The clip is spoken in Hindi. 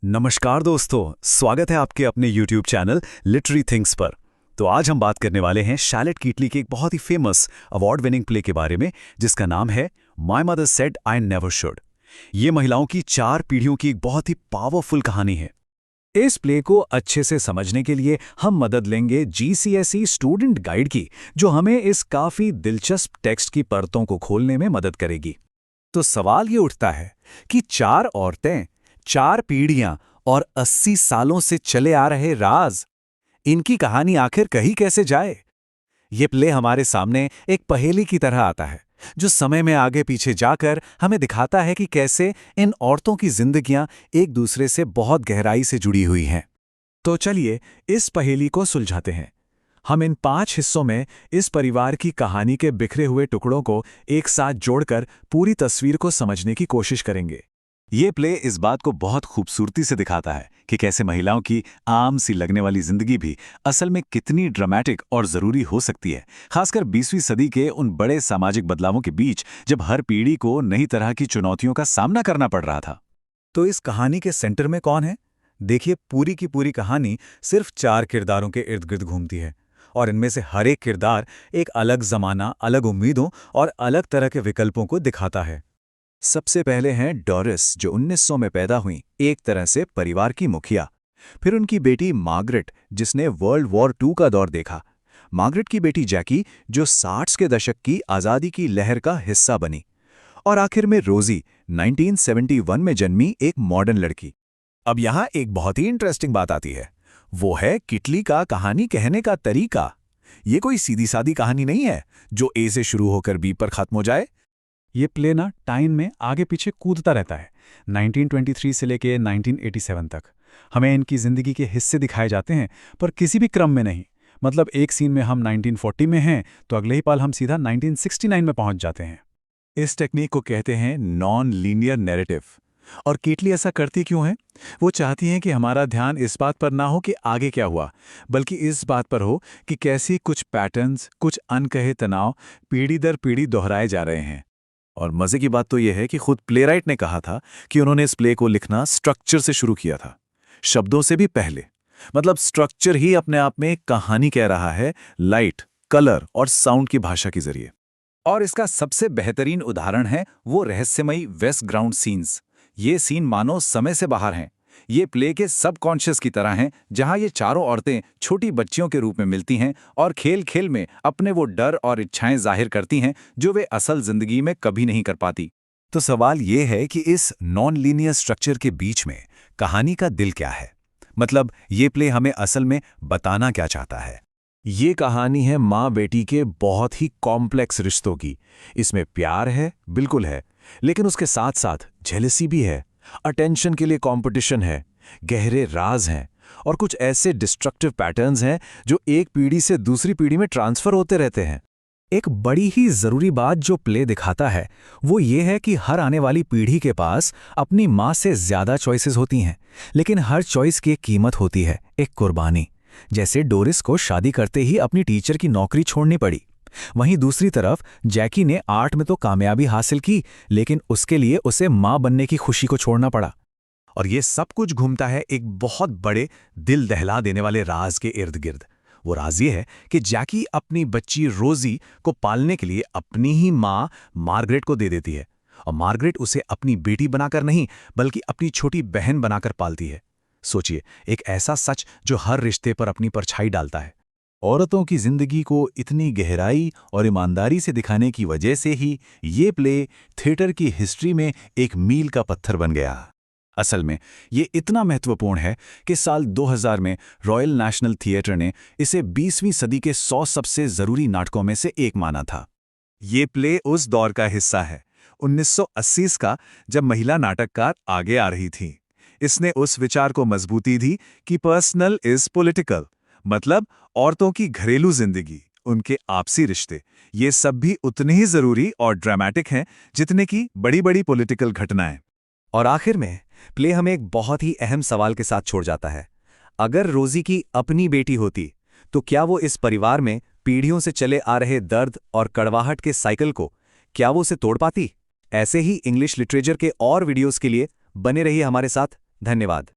नमस्कार दोस्तों, स्वागत है आपके अपने YouTube चैनल लिटरेरी थिंग्स पर। तो आज हम बात करने वाले हैं शैलेट कीटली के एक बहुत ही फेमस अवार्ड विनिंग प्ले के बारे में, जिसका नाम है my mother said I never should. ये महिलाओं की 4 पीढ़ियों की एक बहुत ही पावरफुल कहानी है। इस प्ले को अच्छे से समझने के लिए हम मदद लेंगे GCSE स्टूडेंट गाइड की, जो हमें इस काफी दिलचस्प टेक्स्ट की परतों को खोलने में मदद करेगी। तो सवाल ये उठता है कि 4 औरतें, 4 पीढ़ियां और 80 सालों से चले आ रहे राज, इनकी कहानी आखिर कहीं कैसे जाए। ये प्ले हमारे सामने एक पहेली की तरह आता है, जो समय में आगे पीछे जाकर हमें दिखाता है कि कैसे इन औरतों की जिंदगियां एक दूसरे से बहुत गहराई से जुड़ी हुई हैं। तो चलिए इस पहेली को सुलझाते हैं। हम इन 5 हिस्सों में इस परिवार की कहानी के बिखरे हुए टुकड़ों को एक साथ जोड़कर पूरी तस्वीर को समझने की कोशिश करेंगे। ये प्ले इस बात को बहुत खूबसूरती से दिखाता है कि कैसे महिलाओं की आम सी लगने वाली जिंदगी भी असल में कितनी ड्रामेटिक और जरूरी हो सकती है, खासकर 20वीं सदी के उन बड़े सामाजिक बदलावों के बीच, जब हर पीढ़ी को नई तरह की चुनौतियों का सामना करना पड़ रहा था। तो इस कहानी के सेंटर में कौन है? देखिए, पूरी की पूरी कहानी सिर्फ 4 किरदारों के इर्द गिर्द घूमती है, और इनमें से हर एक किरदार एक अलग जमाना, अलग उम्मीदों और अलग तरह के विकल्पों को दिखाता है। सबसे पहले हैं डोरिस, जो 1900 में पैदा हुई, एक तरह से परिवार की मुखिया। फिर उनकी बेटी मार्गरेट, जिसने वर्ल्ड वॉर 2 का दौर देखा। मार्गरेट की बेटी जैकी, जो 60 के दशक की आज़ादी की लहर का हिस्सा बनी। और आखिर में रोजी, 1971 में जन्मी एक मॉडर्न लड़की। अब यहाँ एक बहुत ही इंटरेस्टिंग बात आती है, वो है किटली का कहानी कहने का तरीका। ये कोई सीधी सादी कहानी नहीं है जो ए से शुरू होकर बी पर खत्म हो जाए। ये प्ले ना टाइम में आगे पीछे कूदता रहता है। 1923 से लेके 1987 तक हमें इनकी जिंदगी के हिस्से दिखाए जाते हैं, पर किसी भी क्रम में नहीं। मतलब एक सीन में हम 1940 में हैं तो अगले ही पल हम सीधा 1969 में पहुंच जाते हैं। इस टेक्निक को कहते हैं नॉन लीनियर नैरेटिव। और कीटली ऐसा करती क्यों है? वो चाहती हैं कि हमारा ध्यान इस बात पर ना हो कि आगे क्या हुआ, बल्कि इस बात पर हो कि कैसी कुछ पैटर्न्स, कुछ अनकहे तनाव पीढ़ी दर पीढ़ी दोहराए जा रहे हैं। और मजे की बात तो यह है कि खुद प्लेराइट ने कहा था कि उन्होंने इस प्ले को लिखना स्ट्रक्चर से शुरू किया था, शब्दों से भी पहले। मतलब स्ट्रक्चर ही अपने आप में एक कहानी कह रहा है, लाइट, कलर और साउंड की भाषा के जरिए। और इसका सबसे बेहतरीन उदाहरण है वो रहस्यमयी वेस्ट ग्राउंड सीन्स। ये सीन मानो समय से बाहर हैं। ये प्ले के सबकॉन्शियस की तरह हैं, जहां ये चारों औरतें छोटी बच्चियों के रूप में मिलती हैं और खेल खेल में अपने वो डर और इच्छाएं जाहिर करती हैं जो वे असल जिंदगी में कभी नहीं कर पाती। तो सवाल ये है कि इस नॉन लीनियर स्ट्रक्चर के बीच में कहानी का दिल क्या है? मतलब ये प्ले हमें असल में बताना क्या चाहता है? ये कहानी है माँ बेटी के बहुत ही कॉम्प्लेक्स रिश्तों की। इसमें प्यार है, बिल्कुल है, लेकिन उसके साथ साथ जेलसी भी है, अटेंशन के लिए कंपटीशन है, गहरे राज हैं, और कुछ ऐसे डिस्ट्रक्टिव पैटर्न्स हैं जो एक पीढ़ी से दूसरी पीढ़ी में ट्रांसफर होते रहते हैं। एक बड़ी ही जरूरी बात जो प्ले दिखाता है वो ये है कि हर आने वाली पीढ़ी के पास अपनी माँ से ज्यादा चॉइसेस होती हैं, लेकिन हर चॉइस की एक कीमत होती है, एक कुर्बानी। जैसे डोरिस को शादी करते ही अपनी टीचर की नौकरी छोड़नी पड़ी। वहीं दूसरी तरफ जैकी ने आर्ट में तो कामयाबी हासिल की, लेकिन उसके लिए उसे मां बनने की खुशी को छोड़ना पड़ा। और ये सब कुछ घूमता है एक बहुत बड़े, दिल दहला देने वाले राज के इर्द गिर्द। वो राज ये है कि जैकी अपनी बच्ची रोजी को पालने के लिए अपनी ही मां मार्गरेट को दे देती है, और मार्गरेट उसे अपनी बेटी बनाकर नहीं, बल्कि अपनी छोटी बहन बनाकर पालती है। सोचिए, एक ऐसा सच जो हर रिश्ते पर अपनी परछाई डालता है। औरतों की जिंदगी को इतनी गहराई और ईमानदारी से दिखाने की वजह से ही ये प्ले थिएटर की हिस्ट्री में एक मील का पत्थर बन गया। असल में ये इतना महत्वपूर्ण है कि साल 2000 में रॉयल नेशनल थिएटर ने इसे 20वीं सदी के 100 सबसे जरूरी नाटकों में से एक माना था। ये प्ले उस दौर का हिस्सा है, 1980 का, जब महिला नाटककार आगे आ रही थी। इसने उस विचार को मजबूती दी कि पर्सनल इज पॉलिटिकल, मतलब औरतों की घरेलू जिंदगी, उनके आपसी रिश्ते, ये सब भी उतने ही जरूरी और ड्रामेटिक हैं जितने की बड़ी बड़ी पॉलिटिकल घटनाएं। और आखिर में प्ले हमें एक बहुत ही अहम सवाल के साथ छोड़ जाता है। अगर रोजी की अपनी बेटी होती तो क्या वो इस परिवार में पीढ़ियों से चले आ रहे दर्द और कड़वाहट के साइकिल को, क्या वो उसे तोड़ पाती? ऐसे ही इंग्लिश लिटरेचर के और वीडियोस के लिए बने रहिए हमारे साथ। धन्यवाद।